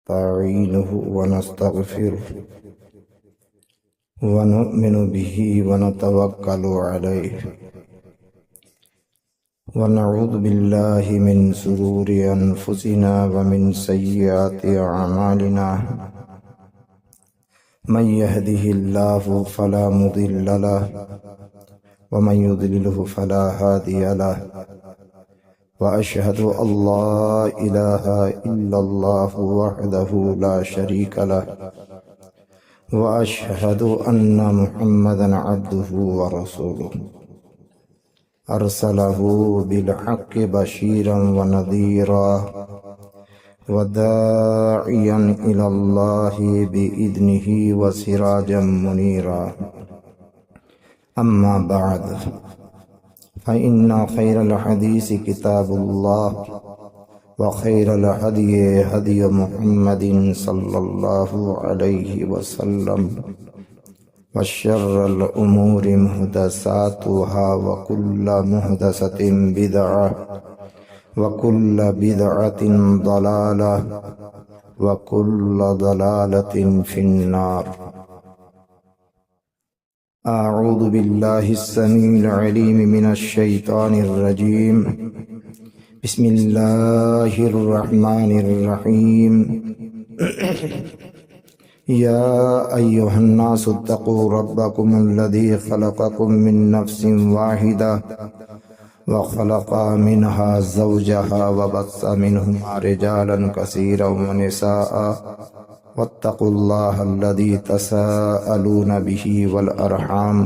ونستعينه ونستغفره ونؤمن به ونتوكل عليه ونعوذ بالله من شرور أنفسنا ومن سيئات أعمالنا من يهده الله فلا مضل له ومن يضلله فلا هادي له وأشهد أن لا إله إلا الله وحده لا شريك له وأشهد أن محمدا عبده ورسوله أرسله بالحق بشيرا ونذيرا وداعيا إلى الله بإذنه وسراجا منيرا أما بعد فإن خير الحديث كتاب الله وخير الهدي هدي محمد صلى الله عليه وسلم وشر الأمور محدثاتها وكل محدثة بدعة وكل بدعة ضلالة وكل ضلالة في النار. أعوذ بالله السميع العليم من الشيطان الرجيم. بسم الله الرحمن الرحيم. يا أيها الناس اتقوا ربكم الذي خلقكم من نفس واحدة وخلق منها زوجها وبث منهما رجالا كثيرا ونساء واتقوا الله الذي تساءلون به والأرحام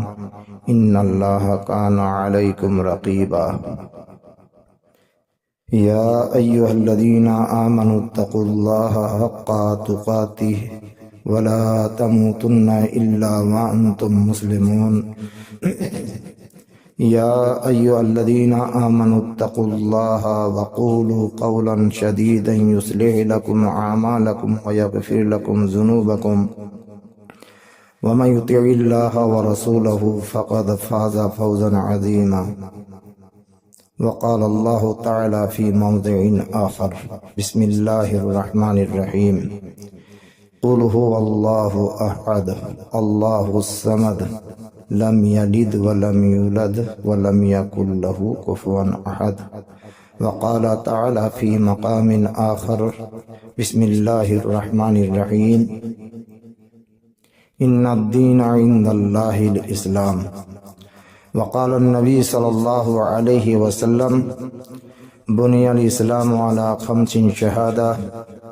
إن الله كان عليكم رقيبا. يا أيها الذين آمنوا اتقوا الله حق تقاته ولا تموتن إلا وأنتم مسلمون. يا أيها الذين آمنوا اتقوا الله وقولوا قولا سديدا يصلح لكم أعمالكم ويغفر لكم ذنوبكم ومن يطع الله ورسوله فقد فاز فوزا عظيما. وقال الله تعالى في موضع آخر. بسم الله الرحمن الرحيم. قل هو الله أحد الله الصمد لم يلد ولم يولد ولم يكن له كفوا أحد. وقال تعالى في مقام آخر. بسم الله الرحمن الرحيم. إن الدين عند الله الإسلام. وقال النبي صلى الله عليه وسلم بني الإسلام على 5 شهادة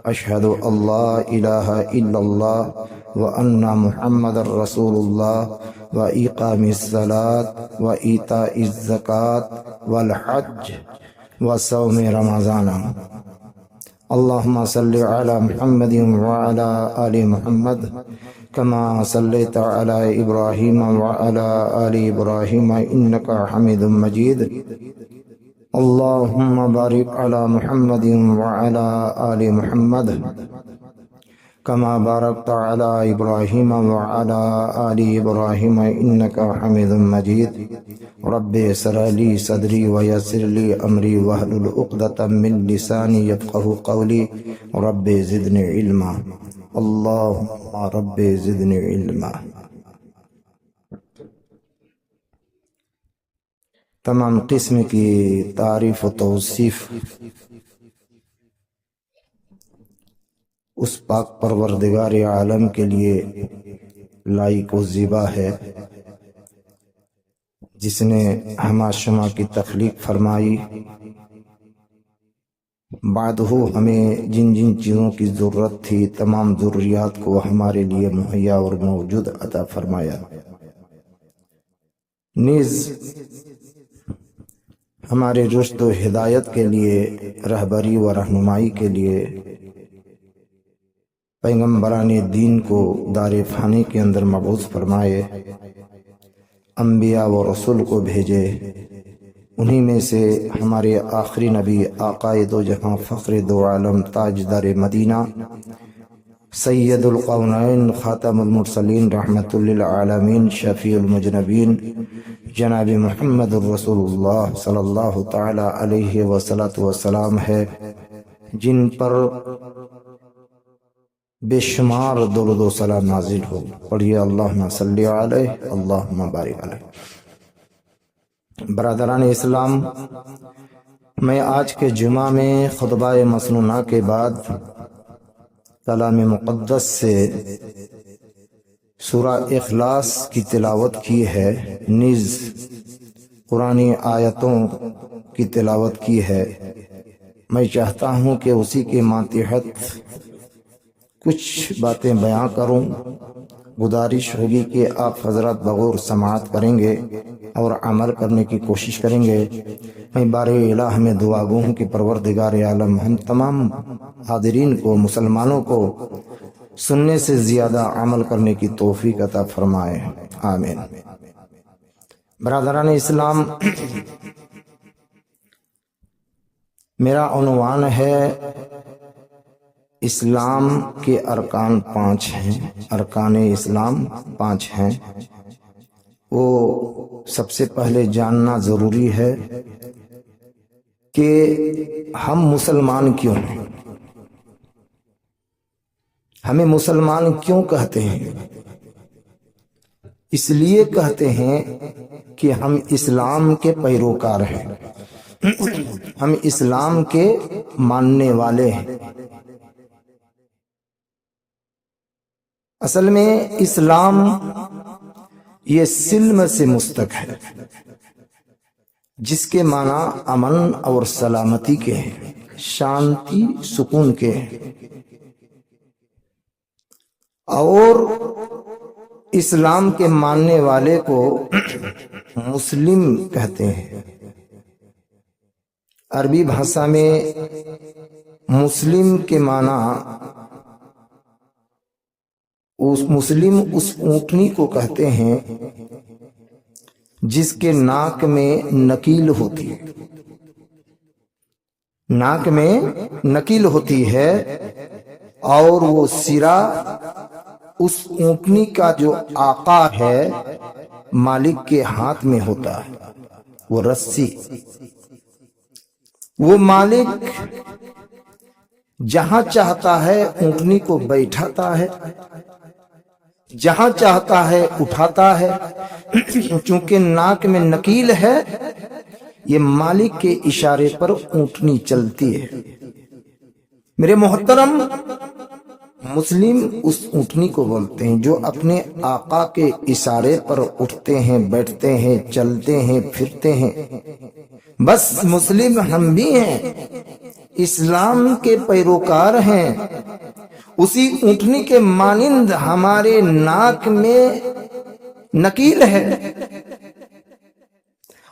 أشهد أن لا إله إلا الله وأن محمد رسول الله وإقام الصلاة وإيتاء الزكاة والحج وصوم رمضان. اللهم صل على محمد وعلى آل محمد كما صليت على إبراهيم وعلى آل إبراهيم إنك حميد مجيد. اللهم بارك على محمد وعلى آل محمد كما باركت على إبراهيم وعلى آل إبراهيم إنك حميد مجيد. رب اشرح لي صدري ويسر لي أمري واحلل عقدة من لساني يفقهوا قولي. رب زدني علما. اللهم رب زدني علما. تمام قسم کی تعریف و توصیف اس پاک پروردگار عالم کے لیے لائق و زیبا ہے جس نے ہما شما کی تخلیق فرمائی. بعد ہمیں جن جن چیزوں کی ضرورت تھی تمام ضروریات کو ہمارے لیے مہیا اور موجود عطا فرمایا. نیز ہمارے رشد و ہدایت کے لیے رہبری و رہنمائی کے لیے پیغمبران دین کو دار فانی کے اندر مبعوث فرمائے. انبیاء و رسول کو بھیجے. انہی میں سے ہمارے آخری نبی آقائے دو جہاں فخر دو عالم تاجدار مدینہ سید القونین خاتم المرسلین رحمت للعالمین شفیع المجنبین جناب محمد الرسول اللہ صلی اللہ تعالی علیہ وسلم ہے، جن پر بے شمار درود و سلام نازل ہو. پڑھیے اللہم صلی علیہ اللہم بارک علیہ. برادران اسلام، میں آج کے جمعہ میں خطبہ مسنونہ کے بعد کلام مقدس سے سورہ اخلاص کی تلاوت کی ہے، نیز قرآنی آیتوں کی تلاوت کی ہے. میں چاہتا ہوں کہ اسی کے ماتحت کچھ باتیں بیان کروں. گزارش ہوگی کہ آپ حضرات بغور سماعت کریں گے اور عمل کرنے کی کوشش کریں گے. میں بارِ الہ میں دعا گو ہوں کہ پروردگار عالم ہم تمام حاضرین کو، مسلمانوں کو سننے سے زیادہ عمل کرنے کی توفیق عطا فرمائے. آمین. برادران اسلام، میرا عنوان ہے اسلام کے ارکان 5 ہیں. ارکان اسلام 5 ہیں. وہ سب سے پہلے جاننا ضروری ہے کہ ہم مسلمان کیوں ہیں، ہمیں مسلمان کیوں کہتے ہیں. اس لیے کہتے ہیں کہ ہم اسلام کے پیروکار ہیں، ہم اسلام کے ماننے والے ہیں. اصل میں اسلام یہ سلم سے مستق ہے، جس کے معنی امن اور سلامتی کے ہیں، شانتی سکون کے ہیں. اور اسلام کے ماننے والے کو مسلم کہتے ہیں. عربی بھاشا میں مسلم کے معنی مسلم اس اونٹنی کو کہتے ہیں جس کے ناک میں نکیل ہوتی ہے. ناک میں نکیل ہوتی ہے اور وہ سرا اس اونٹنی کا جو آقا ہے مالک کے ہاتھ میں ہوتا ہے. وہ رسی، وہ مالک جہاں چاہتا ہے اونٹنی کو بیٹھاتا ہے، جہاں چاہتا ہے اٹھاتا ہے. چونکہ ناک میں نکیل ہے، یہ مالک کے اشارے پر اونٹنی چلتی ہے. میرے محترم، مسلم اس اونٹنی کو بولتے ہیں جو اپنے آقا کے اشارے پر اٹھتے ہیں، بیٹھتے ہیں، چلتے ہیں، پھرتے ہیں. بس مسلم ہم بھی ہیں، اسلام کے پیروکار ہیں. اسی اونٹنی کے مانند ہمارے ناک میں نکیل ہے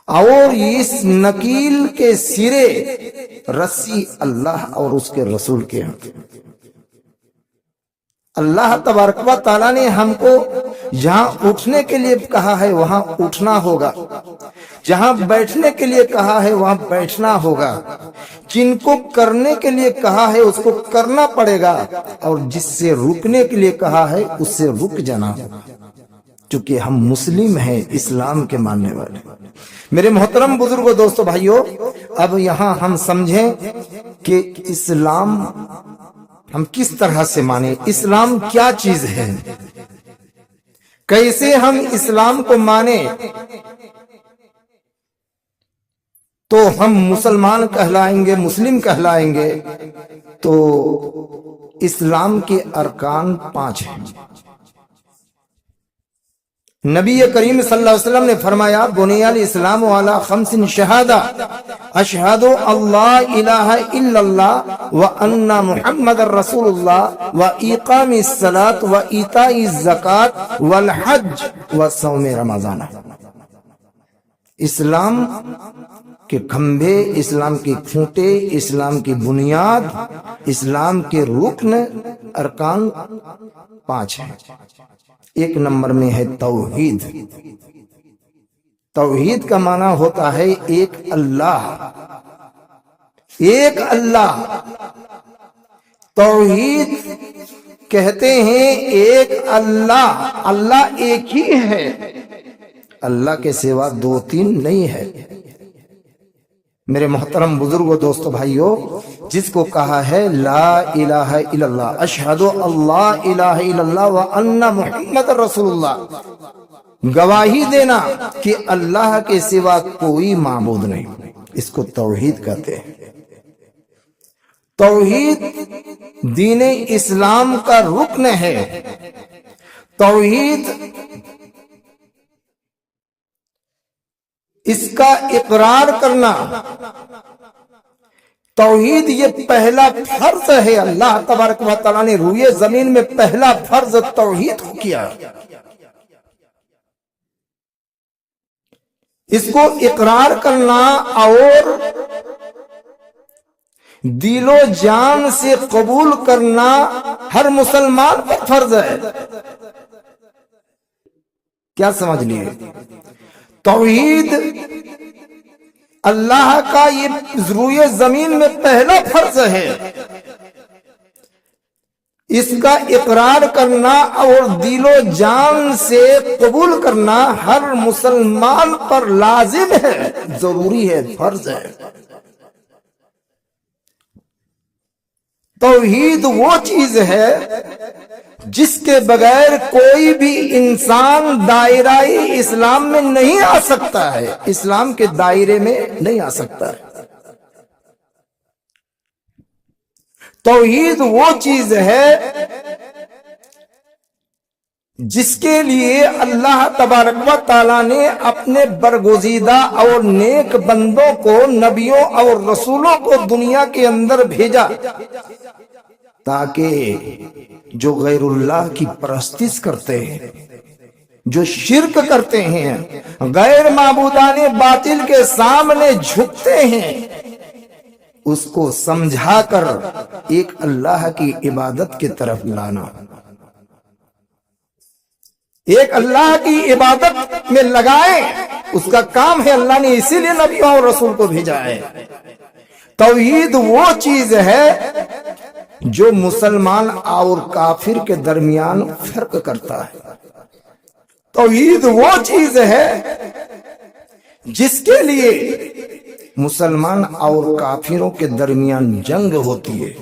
اور اس نکیل کے سرے رسی اللہ اور اس کے رسول کے ہیں. اللہ تبارک و تعالیٰ نے ہم کو جہاں اٹھنے کے لیے کہا ہے وہاں اٹھنا ہوگا، جہاں بیٹھنے کے لیے کہا ہے وہاں بیٹھنا ہوگا. جن کو کرنے کے لیے کہا ہے اس کو کرنا پڑے گا، اور جس سے رکنے کے لیے کہا ہے اس سے رک جانا ہوگا، چونکہ ہم مسلم ہیں، اسلام کے ماننے والے. میرے محترم بزرگوں، دوستو، بھائیوں، اب یہاں ہم سمجھیں کہ اسلام ہم کس طرح سے مانیں. اسلام کیا چیز ہے، کیسے ہم اسلام کو مانیں تو ہم مسلمان کہلائیں گے، مسلم کہلائیں گے. تو اسلام کے ارکان 5 ہیں. نبی کریم صلی اللہ علیہ وسلم نے فرمایا، بنی الاسلام علی 5 شہادہ، اشہد اللہ الہ الا اللہ وان محمد رسول اللہ وإقام الصلاۃ وإیتاء الزکاۃ والحج وصوم رمضان. اسلام کے کھمبے، اسلام کی کھوٹے، اسلام کی بنیاد، اسلام کے رکن، ارکان 5 ہیں. ایک نمبر میں ہے توحید. توحید کا معنی ہوتا ہے ایک اللہ، ایک اللہ. توحید کہتے ہیں ایک اللہ، اللہ ایک ہی ہے، اللہ کے سوا 2 3 نہیں ہے. میرے محترم بزرگوں، دوستو، بھائیوں، جس کو کہا ہے لا الہ الا اللہ، اشہد اللہ الہ الا اللہ وان محمد رسول اللہ، گواہی دینا کہ اللہ کے سوا کوئی معبود نہیں، اس کو توحید کہتے ہیں۔ توحید دین اسلام کا رکن ہے۔ توحید اس کا اقرار کرنا، توحید یہ پہلا فرض ہے۔ اللہ تبارک و تعالیٰ نے روئے زمین میں پہلا فرض توحید کو کیا۔ اس کو اقرار کرنا اور دل و جان سے قبول کرنا ہر مسلمان پر فرض ہے۔ کیا سمجھ لیے؟ توحید اللہ کا یہ روئے زمین میں پہلا فرض ہے۔ اس کا اقرار کرنا اور دل و جان سے قبول کرنا ہر مسلمان پر لازم ہے، ضروری ہے، فرض ہے۔ توحید وہ چیز ہے جس کے بغیر کوئی بھی انسان دائرہ اسلام میں نہیں آ سکتا ہے، اسلام کے دائرے میں نہیں آ سکتا ہے۔ توحید وہ چیز ہے جس کے لیے اللہ تبارک و تعالیٰ نے اپنے برگزیدہ اور نیک بندوں کو، نبیوں اور رسولوں کو دنیا کے اندر بھیجا، تاکہ جو غیر اللہ کی پرستش کرتے ہیں، جو شرک کرتے ہیں، غیر معبودان باطل کے سامنے جھکتے ہیں، اس کو سمجھا کر ایک اللہ کی عبادت کی طرف لانا، ایک اللہ کی عبادت میں لگائیں، اس کا کام ہے۔ اللہ نے اسی لیے نبیوں اور رسول کو بھیجا ہے۔ توحید وہ چیز ہے جو مسلمان اور کافر کے درمیان فرق کرتا ہے۔ توحید وہ چیز ہے جس کے لیے مسلمان اور کافروں کے درمیان جنگ ہوتی ہے،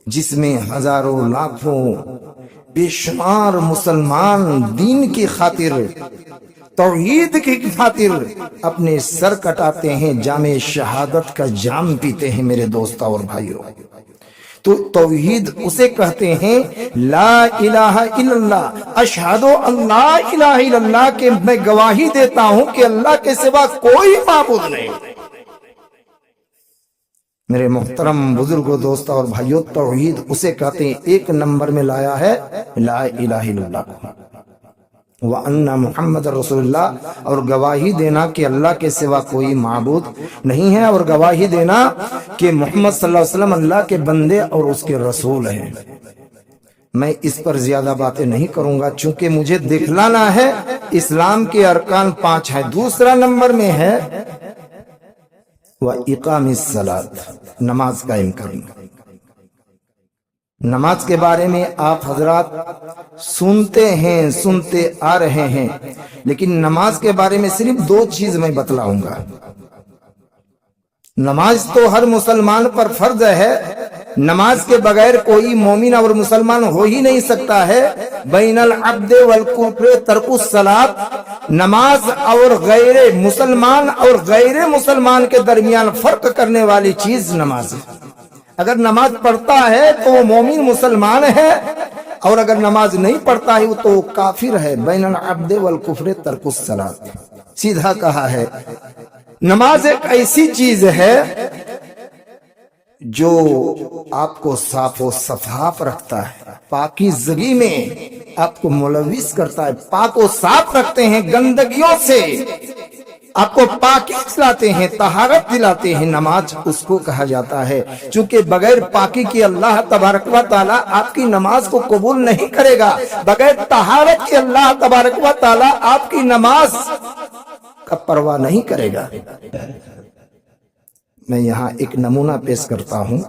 جس میں ہزاروں لاکھوں بے شمار مسلمان دین کی خاطر، توحید کی خاطر اپنے سر کٹاتے ہیں، جام شہادت کا جام پیتے ہیں۔ میرے دوستوں اور بھائیوں، تو توحید اسے کہتے ہیں لا الہ الا اللہ، اشہد اللہ الہ الا اللہ، کہ میں گواہی دیتا ہوں کہ اللہ کے سوا کوئی معبود نہیں۔ میرے محترم بزرگوں، دوستوں اور بھائیوں، توحید اسے کہتے ہیں، ایک نمبر میں لایا ہے لا الہ الا اللہ وَأَنَّ محمد رسول اللہ، اور گواہی دینا کہ اللہ کے سوا کوئی معبود نہیں ہے، اور گواہی دینا کہ محمد صلی اللہ علیہ وسلم اللہ کے بندے اور اس کے رسول ہیں۔ میں اس پر زیادہ باتیں نہیں کروں گا، چونکہ مجھے دکھلانا ہے اسلام کے ارکان 5 ہیں۔ دوسرا نمبر میں ہے وَإِقَامِ الصَّلَاةِ، نماز قائم کرنا۔ نماز کے بارے میں آپ حضرات سنتے آ رہے ہیں، لیکن نماز کے بارے میں صرف 2 چیز میں بتلاؤں گا۔ نماز تو ہر مسلمان پر فرض ہے، نماز کے بغیر کوئی مومن اور مسلمان ہو ہی نہیں سکتا ہے۔ بین العبد والکفر ترک الصلاۃ، نماز اور غیر مسلمان اور غیر مسلمان کے درمیان فرق کرنے والی چیز نماز ہے۔ اگر نماز پڑھتا ہے تو وہ مومن مسلمان ہے، اور اگر نماز نہیں پڑھتا ہے تو وہ کافر ہے۔ بین العبد والکفر ترک الصلاۃ، سیدھا کہا ہے۔ نماز ایک ایسی چیز ہے جو آپ کو صاف و شفاف رکھتا ہے، پاکیزگی میں آپ کو ملوث کرتا ہے، پاک و صاف رکھتے ہیں گندگیوں سے، آپ کو پاکی دلاتے ہیں، طہارت دلاتے ہیں۔ نماز اس کو کہا جاتا ہے، چونکہ بغیر پاکی کی اللہ تبارک و تعالیٰ آپ کی نماز کو قبول نہیں کرے گا۔ بغیر طہارت کی اللہ تبارک و تعالیٰ آپ کی نماز کا پرواہ نہیں کرے گا۔ میں یہاں ایک نمونہ پیش کرتا ہوں،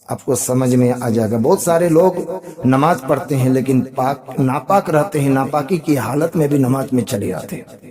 آپ کو سمجھ میں آ جائے گا۔ بہت سارے لوگ نماز پڑھتے ہیں لیکن ناپاک رہتے ہیں، ناپاکی کی حالت میں بھی نماز میں چلے آتے ہیں۔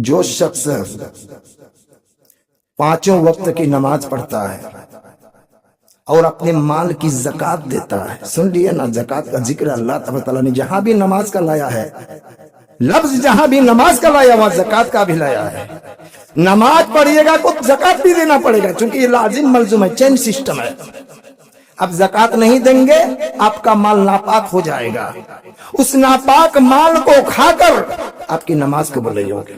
جو شخص 5 وقت کی نماز پڑھتا ہے اور اپنے مال کی زکات دیتا ہے، سن لیے نا، زکات کا ذکر اللہ تبارک تعالیٰ نے جہاں بھی نماز کا لایا ہے، لفظ جہاں بھی نماز کا لایا وہاں زکات کا بھی لایا ہے۔ نماز پڑھیے گا تو زکات بھی دینا پڑے گا، چونکہ یہ لازم ملزوم ہے، چین سسٹم ہے۔ اب زکات نہیں دیں گے آپ کا مال ناپاک ہو جائے گا، اس ناپاک مال کو کھا کر آپ کی نماز قبول نہیں ہوگی،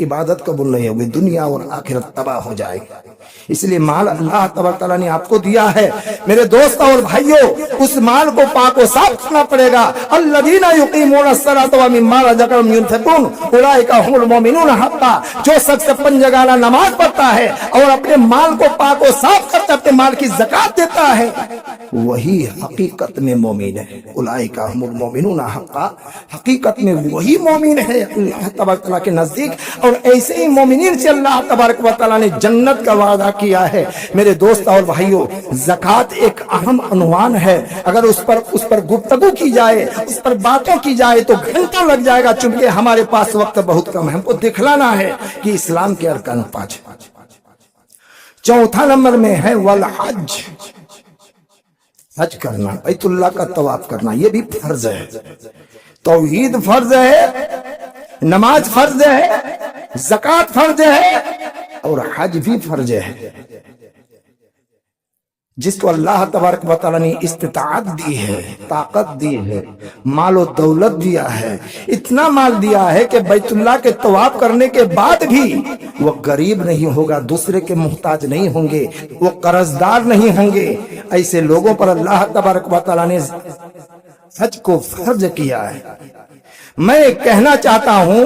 عبادت قبول نہیں ہوگی، دنیا اور آخرت تباہ ہو جائے گی۔ اس لیے مال اللہ تبارک تعالیٰ نے آپ کو دیا ہے میرے دوست اور بھائیوں، اس مال کو پاک و صاف کرنا پڑے گا۔ الذین یقیمون الصلاۃ ومما رزقناہم ينفقون اولئک هم المؤمنون حقا، جو شخص پنجگانہ نماز پڑھتا ہے اور اپنے مال کو پاک و صاف کرتا ہے، اپنے مال کی زکات دیتا ہے، وہی حقیقت میں مومن ہے۔ اولئک هم المؤمنون حقا، حقیقت میں وہی مومن ہے اللہ تبارک تعالیٰ کے نزدیک۔ اور ایسے ہی مومنین سے اللہ تبارک و تعالیٰ نے جنت کا وعدہ کیا ہے۔ میرے دوست اور بھائیوں، زکوٰۃ ایک اہم عنوان ہے، اگر اس پر گفتگو کی جائے، اس پر باتیں کی جائے تو گھنٹوں لگ جائے گا، چونکہ ہمارے پاس وقت بہت کم ہے۔ ہم کو دکھلانا ہے کہ اسلام کے ارکان 5 ہیں۔ چوتھا نمبر میں ہے والحج، حج کرنا، بیت اللہ کا طواف کرنا، یہ بھی فرض ہے۔ توحید فرض ہے، نماز فرض ہے، زکوٰۃ فرض ہے اور حج بھی فرض ہے۔ جس کو اللہ تبارک و تعالیٰ نے استطاعت دی ہے، طاقت دی ہے، مال و دولت دیا ہے، اتنا مال دیا ہے کہ بیت اللہ کے طواف کرنے کے بعد بھی وہ غریب نہیں ہوگا، دوسرے کے محتاج نہیں ہوں گے، وہ قرض دار نہیں ہوں گے۔ ایسے لوگوں پر اللہ تبارک و تعالیٰ نے حج کو فرض کیا ہے۔ میں کہنا چاہتا ہوں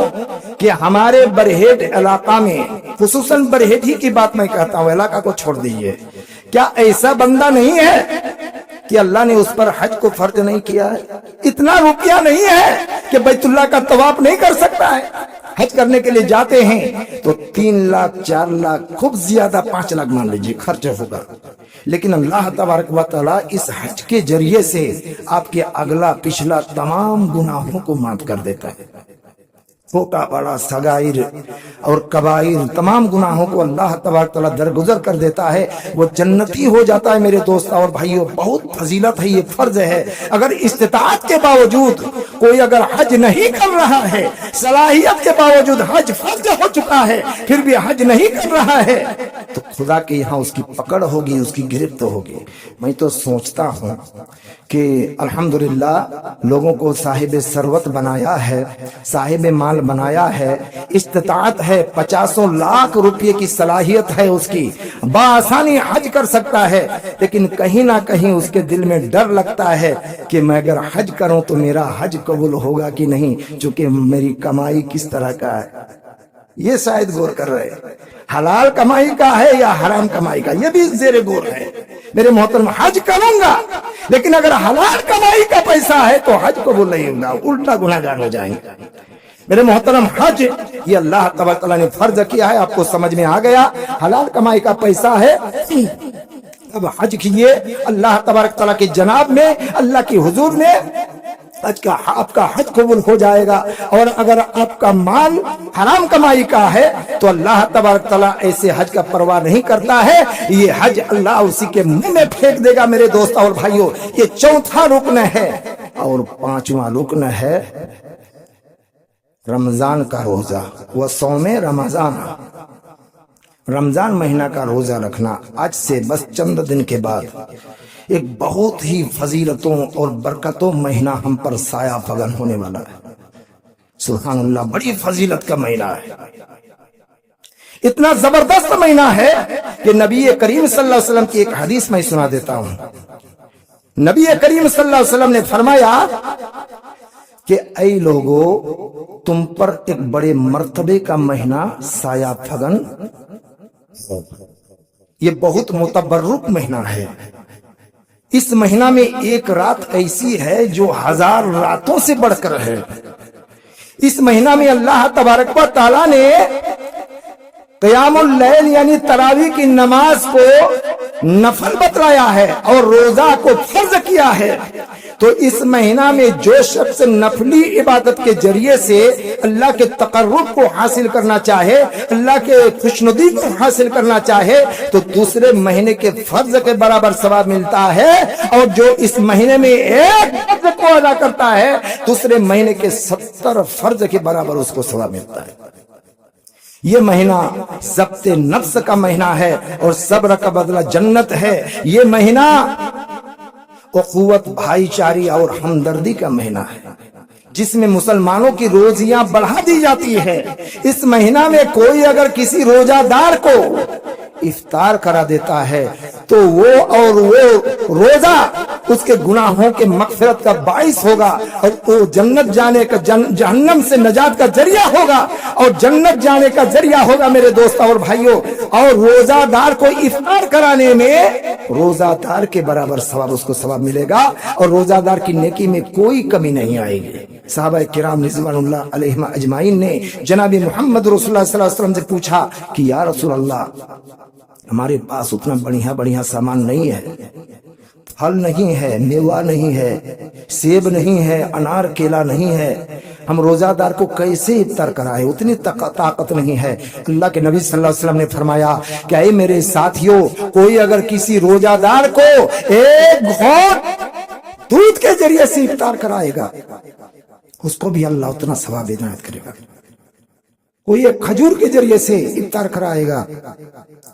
کہ ہمارے برہیٹ علاقہ میں، خصوصاً برہیٹ ہی کی بات میں کہتا ہوں، علاقہ کو چھوڑ دیجئے، کیا ایسا بندہ نہیں ہے کہ اللہ نے اس پر حج کو فرض نہیں کیا ہے؟ اتنا روپیہ نہیں ہے کہ بیت اللہ کا طواف نہیں کر سکتا ہے؟ حج کرنے کے لیے جاتے ہیں تو 3 لاکھ 4 لاکھ، خوب زیادہ 5 لاکھ مان لیجیے خرچ ہوگا، لیکن اللہ تبارک و تعالیٰ اس حج کے ذریعے سے آپ کے اگلا پچھلا تمام گناہوں کو معاف کر دیتا ہے۔ چھوٹا بڑا صغائر اور کبائر تمام گناہوں کو اللہ تبارک تعالیٰ درگزر کر دیتا ہے، وہ جنتی ہو جاتا ہے۔ میرے دوست اور بھائیوں، بہت فضیلت ہے، یہ فرض ہے۔ اگر استطاعت کے باوجود کوئی اگر حج نہیں کر رہا ہے، صلاحیت کے باوجود حج فرض ہو چکا ہے، پھر بھی حج نہیں کر رہا ہے، تو خدا کے یہاں اس کی پکڑ ہوگی، اس کی گرفت ہوگی۔ میں تو سوچتا ہوں کہ الحمدللہ لوگوں کو صاحب ثروت بنایا ہے، صاحب مال بنایا ہے، استطاعت ہے، 50 لاکھ روپے کی صلاحیت ہے اس کی، بآسانی حج کر سکتا ہے، لیکن کہیں نہ کہیں اس کے دل میں ڈر لگتا ہے کہ میں اگر حج کروں تو میرا حج قبول ہوگا کہ نہیں، چونکہ میری کمائی کس طرح کا ہے۔ یہ شاید غور کر رہے ہیں، حلال کمائی کا ہے یا حرام کمائی کا، یہ بھی زیر غور ہے۔ میرے محترم، حج کروں گا لیکن اگر حلال کمائی کا پیسہ ہے تو حج قبول نہیں ہوگا، الٹا گناہگار ہو جائیں گے۔ میرے محترم، حج یہ اللہ تبارک تعالیٰ نے فرض کیا ہے، آپ کو سمجھ میں آ گیا، حلال کمائی کا پیسہ ہے، اب حج کیجئے اللہ تبارک تعالیٰ کی جناب میں، اللہ کی حضور میں، آپ کا حج قبول ہو جائے گا۔ اور اگر آپ کا مال حرام کمائی کا ہے تو اللہ تبارک تعالیٰ ایسے حج کا پرواہ نہیں کرتا ہے، یہ حج اللہ اسی کے منہ میں پھینک دے گا۔ میرے دوست اور بھائیوں، یہ چوتھا رکن ہے۔ اور 5واں رکن ہے رمضان کا روزہ، وہ صوم رمضان، رمضان مہینہ کا روزہ رکھنا۔ آج سے بس چند دن کے بعد ایک بہت ہی فضیلتوں اور برکتوں مہینہ ہم پر سایہ فگن ہونے والا ہے۔ سبحان اللہ، بڑی فضیلت کا مہینہ ہے، اتنا زبردست مہینہ ہے کہ نبی کریم صلی اللہ علیہ وسلم کی ایک حدیث میں سنا دیتا ہوں۔ نبی کریم صلی اللہ علیہ وسلم نے فرمایا کہ اے لوگو، تم پر ایک بڑے مرتبے کا مہینہ سایہ فگن، یہ بہت متبرک مہینہ ہے۔ اس مہینہ میں ایک رات ایسی ہے جو 1000 راتوں سے بڑھ کر ہے۔ اس مہینہ میں اللہ تبارک و تعالیٰ نے قیام اللیل یعنی تراویح کی نماز کو نفل بتلایا ہے اور روزہ کو فرض کیا ہے۔ تو اس مہینہ میں جو شخص نفلی عبادت کے ذریعے سے اللہ کے تقرب کو حاصل کرنا چاہے، اللہ کے خوشنودی کو حاصل کرنا چاہے، تو دوسرے مہینے کے فرض کے برابر ثواب ملتا ہے، اور جو اس مہینے میں ایک فرض کو ادا کرتا ہے دوسرے مہینے کے 70 فرض کے برابر اس کو ثواب ملتا ہے۔ یہ مہینہ ضبط نفس کا مہینہ ہے اور صبر کا بدلہ جنت ہے۔ یہ مہینہ اخوت، بھائی چاری اور ہمدردی کا مہینہ ہے، جس میں مسلمانوں کی روزیاں بڑھا دی جاتی ہے۔ اس مہینہ میں کوئی اگر کسی روزہ دار کو افطار کرا دیتا ہے تو وہ روزہ اس کے گناہوں کے مغفرت کا باعث ہوگا، اور وہ جنت جانے کا، جہنم سے نجات کا ذریعہ ہوگا، اور جنت جانے کا ذریعہ ہوگا میرے دوستوں اور بھائیوں۔ اور روزہ دار کو افطار کرانے میں روزہ دار کے برابر ثواب اس کو ثواب ملے گا، اور روزہ دار کی نیکی میں کوئی کمی نہیں آئے گی۔ صحابہ کرام رضوان اللہ علیہم اجمعین نے جناب محمد رسول اللہ صلی اللہ علیہ وسلم سے پوچھا کہ یا رسول اللہ، ہمارے پاس اتنا بڑھیا سامان نہیں ہے، پھل نہیں ہے، میوہ نہیں ہے، سیب نہیں ہے، انار کیلا نہیں ہے، ہم روزہ دار کو کیسے افطار کرائے، اتنی طاقت نہیں ہے۔ اللہ کے نبی صلی اللہ علیہ وسلم نے فرمایا کہ اے میرے ساتھیوں، کوئی اگر کسی روزہ دار کو ایک گھونٹ دودھ کے ذریعے سے افطار کرائے گا اس کو بھی اللہ اتنا ثواب عنایت کرے گا۔ کوئی ایک کھجور کے ذریعے سے افطار کرائے گا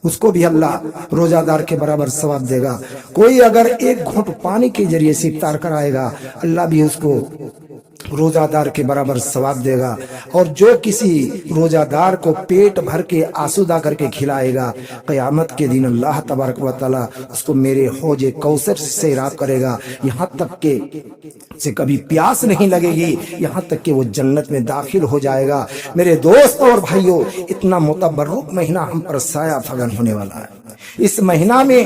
اس کو بھی اللہ روزہ دار کے برابر ثواب دے گا۔ کوئی اگر ایک گھونٹ پانی کے ذریعے سے افطار کرائے گا اللہ بھی اس کو روزہ دار کے برابر ثواب دے گا۔ اور جو کسی روزہ دار کو پیٹ بھر کے آسودہ کر کے کھلائے گا قیامت کے دن اللہ تبارک و تعالی اس کو میرے حوض کوثر سے سیراب کرے گا، یہاں تک کہ سے کبھی پیاس نہیں لگے گی، یہاں تک کہ وہ جنت میں داخل ہو جائے گا۔ میرے دوست اور بھائیوں، اتنا متبرک مہینہ ہم پر سایہ فگن ہونے والا ہے۔ اس مہینہ میں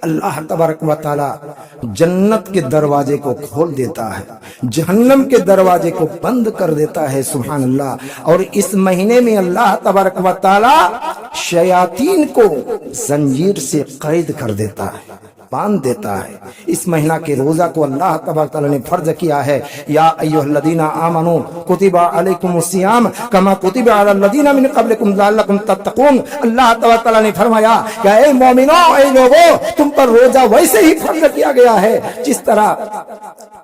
اللہ تبارک و تعالی جنت کے دروازے کو کھول دیتا ہے، جہنم کے دروازے کو بند کر دیتا ہے، سبحان اللہ۔ اور اس مہینے میں اللہ تبارک و تعالی شیاطین کو زنجیر سے قید کر دیتا ہے، باندھ دیتا ہے۔ اس مہینہ کے روزہ کو اللہ تبارک تعالی نے فرض کیا ہے، یا ایھا الذین آمنوا کتب علیکم الصیام کما کتب علی الذین من قبلکم لعلکم تتقون۔ اللہ تبارک تعالی نے فرمایا کہ اے مومنو، اے لوگو، تم پر روزہ ویسے ہی فرض کیا گیا ہے جس طرح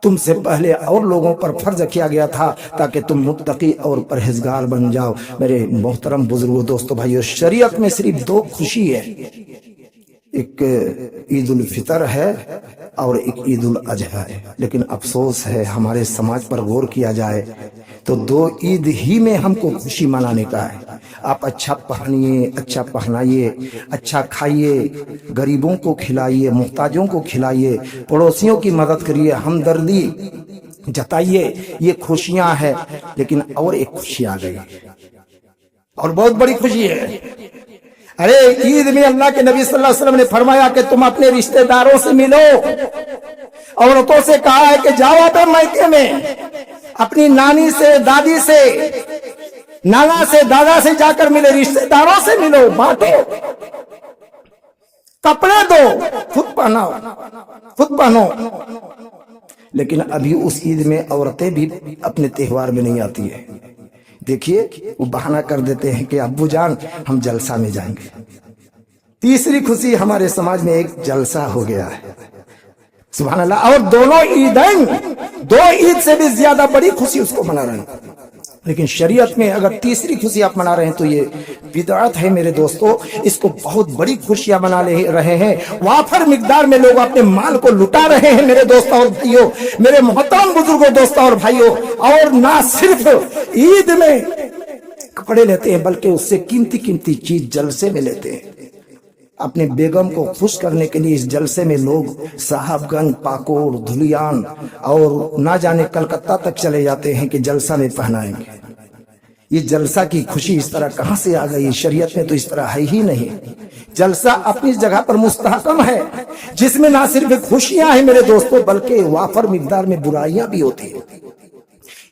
تم سے پہلے اور لوگوں پر فرض کیا گیا تھا، تاکہ تم متقی اور پرہیزگار بن جاؤ۔ میرے محترم بزرگوں، دوستو، بھائیو، شریعت میں صرف دو خوشی ہے، ایک عید الفطر ہے اور ایک عید الاضحیٰ ہے، لیکن افسوس ہے ہمارے سماج پر غور کیا جائے تو دو عید ہی میں ہم کو خوشی منانے کا ہے۔ آپ اچھا پہنیے، اچھا پہنائیے، اچھا کھائیے، غریبوں کو کھلائیے، محتاجوں کو کھلائیے، پڑوسیوں کی مدد کریے، ہمدردی جتائیے، یہ خوشیاں ہیں۔ لیکن اور ایک خوشی آ گئی، اور بہت بڑی خوشی ہے۔ ارے عید میں اللہ کے نبی صلی اللہ علیہ وسلم نے فرمایا کہ تم اپنے رشتہ داروں سے ملو۔ عورتوں سے کہا ہے کہ جاؤ اپنے میکے میں، اپنی نانی سے، دادی سے، نانا سے، دادا سے جا کر ملے، رشتہ داروں سے ملو، بانٹو، کپڑے دو، خود پہنو۔ لیکن ابھی اس عید میں عورتیں بھی اپنے تہوار میں نہیں آتی ہے۔ دیکھیے، وہ بہانہ کر دیتے ہیں کہ ابو جان ہم جلسہ میں جائیں گے۔ تیسری خوشی ہمارے سماج میں ایک جلسہ ہو گیا ہے، سبحان اللہ۔ اور دونوں عیدین، دو عید سے بھی زیادہ بڑی خوشی اس کو منا رہے ہیں۔ لیکن شریعت میں اگر تیسری خوشی آپ منا رہے ہیں تو یہ بدعت ہے میرے دوستو، اس کو بہت بڑی خوشیاں منا رہے ہیں، وافر مقدار میں لوگ اپنے مال کو لٹا رہے ہیں میرے دوستوں اور بھائیوں، میرے محترم بزرگوں، دوستوں اور بھائیوں۔ اور نہ صرف عید میں کپڑے لیتے ہیں بلکہ اس سے قیمتی چیز جلسے میں لیتے ہیں۔ اپنے بیگم کو خوش کرنے کے لیے اس جلسے میں لوگ صاحب گنج، پاکوڑ، دھلیان اور نہ جانے کلکتہ تک چلے جاتے ہیں کہ جلسہ میں پہنائیں گے۔ یہ جلسہ کی خوشی اس طرح کہاں سے آ گئی؟ شریعت میں تو اس طرح ہے ہی نہیں۔ جلسہ اپنی جگہ پر مستحکم ہے، جس میں نہ صرف خوشیاں ہیں میرے دوستوں بلکہ وافر مقدار میں برائیاں بھی ہوتی ہیں۔